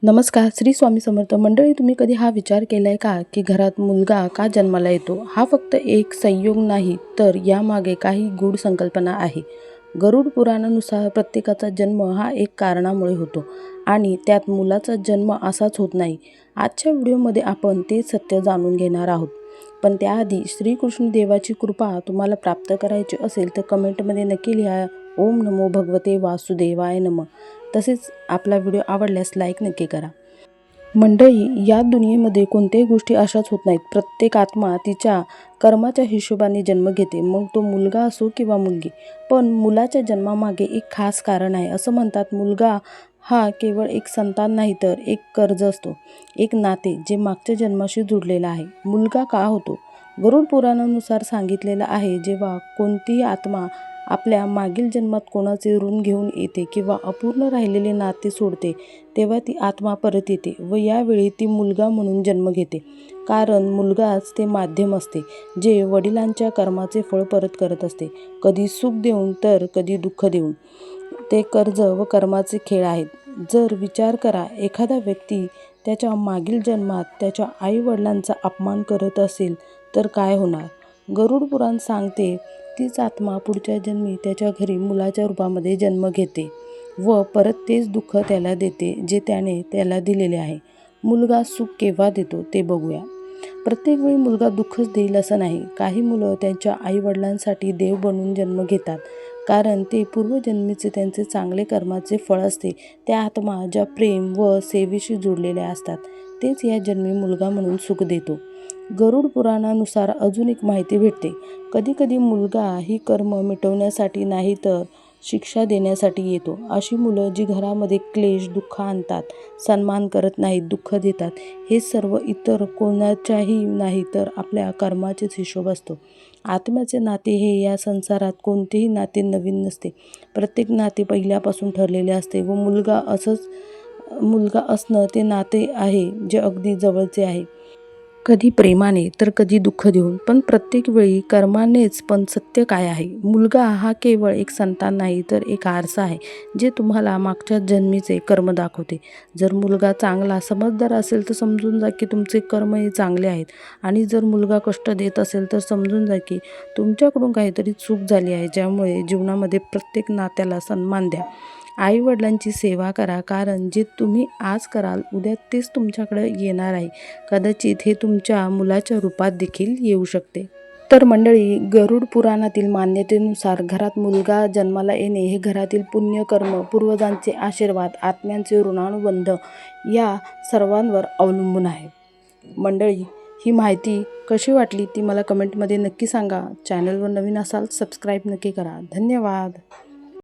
नमस्कार. श्री स्वामी समर्थ मंडळी. तुम्ही कधी हा विचार केलाय का की घरात मुलगा का जन्माला येतो? हा फक्त एक संयोग नाही, तर यामागे काही गूढ संकल्पना आहे. गरुड पुराणानुसार प्रत्येकाचा जन्म हा एक कारणामुळे होतो आणि त्यात मुलाचा जन्म असाच होत नाही. आजच्या व्हिडिओमध्ये आपण ते सत्य जाणून घेणार आहोत. पण त्याआधी श्रीकृष्ण देवाची कृपा तुम्हाला प्राप्त करायची असेल तर कमेंटमध्ये नक्की लिहा, ओम नमो भगवते वासुदेवाय नमः. तसेच आपला व्हिडिओ आवडल्यास लाईक नक्की करा. मंडळी, या दुनियेमध्ये कोणत्याही गोष्टी अशाच होत नाहीत. प्रत्येक आत्मा तिच्या कर्माच्या हिशोबाने जन्म घेते, मग तो मुलगा असो किंवा मुलगी. पण मुलाच्या जन्मामागे एक खास कारण आहे. असं म्हणतात, मुलगा हा केवळ एक संतान नाही, तर एक कर्ज असतो, एक नाते जे मागच्या जन्माशी जुडलेलं आहे. मुलगा का होतो? गरुड पुराणानुसार सांगितलेलं आहे, जेव्हा कोणतीही आत्मा आपल्या मागील जन्मात कोणाचे ऋण घेऊन येते किंवा अपूर्ण राहिलेले नाते सोडते, तेव्हा ती आत्मा परत येते व यावेळी ती मुलगा म्हणून जन्म घेते. कारण मुलगाच ते माध्यम असते जे वडिलांच्या कर्माचे फळ परत करत असते, कधी सुख देऊन तर कधी दुःख देऊन. ते कर्ज व कर्माचे खेळ आहेत. जर विचार करा, एखादा व्यक्ती त्याच्या मागील जन्मात त्याच्या आईवडिलांचा अपमान करत असेल तर काय होणार? गरुड पुराण सांगते, तीच आत्मा पुढच्या जन्मी त्याच्या घरी मुलाच्या रूपामध्ये जन्म घेते व परत तेच दुःख त्याला देते जे त्याने त्याला दिलेले आहे. मुलगा सुख केव्हा देतो ते बघूया. प्रत्येक वेळी मुलगा दुःखच देईल असं नाही. काही मुलं त्यांच्या आईवडिलांसाठी देव बनून जन्म घेतात, कारण ते पूर्वजन्मीचे त्यांचे चांगले कर्माचे फळ असते. त्या आत्मा ज्या प्रेम व सेवेशी जोडलेल्या असतात, तेच या जन्मी मुलगा म्हणून सुख देतो. गरुड पुराणानुसार अजून एक माहिती भेटते, कधीकधी मुलगा ही कर्म मिटवण्यासाठी नाही तर शिक्षा देण्यासाठी येतो. अशी मुलं जी घरामध्ये क्लेश, दुःख आणतात, सन्मान करत नाहीत, दुःख देतात, हे सर्व इतर कोणाच्याही नाही तर आपल्या कर्माचेच हिशोब असतो. आत्म्याचे नाते हे या संसारात कोणतेही नाते नवीन नसते. प्रत्येक नाते पहिल्यापासून ठरलेले असते व मुलगा असणं ते नाते आहे जे अगदी जवळचे आहे. कधी प्रेमाने तर कधी दुःख देऊन, पण प्रत्येक वेळी कर्मानेच. पण सत्य काय आहे? मुलगा हा केवळ एक संतान नाही, तर एक आरसा आहे जे तुम्हाला मागच्या जन्मीचे कर्म दाखवते. जर मुलगा चांगला समजदार असेल तर समजून जा की तुमचे कर्म हे चांगले आहेत, आणि जर मुलगा कष्ट देत असेल तर समजून जा की तुमच्याकडून काहीतरी चूक झाली आहे. ज्यामुळे जीवनामध्ये प्रत्येक नात्याला सन्मान द्या. आईवडिलांची सेवा करा, कारण जे तुम्ही आज कराल उद्या तेच तुमच्याकडे येणार आहे. कदाचित हे तुमच्या मुलाच्या रूपात देखील येऊ शकते. तर मंडळी, गरुड पुराणातील मान्यतेनुसार घरात मुलगा जन्माला येणे हे घरातील पुण्यकर्म, पूर्वजांचे आशीर्वाद, आत्म्यांचे ऋणानुबंध या सर्वांवर अवलंबून आहे. मंडळी, ही माहिती कशी वाटली ती मला कमेंटमध्ये नक्की सांगा. चॅनलवर नवीन असाल सबस्क्राईब नक्की करा. धन्यवाद.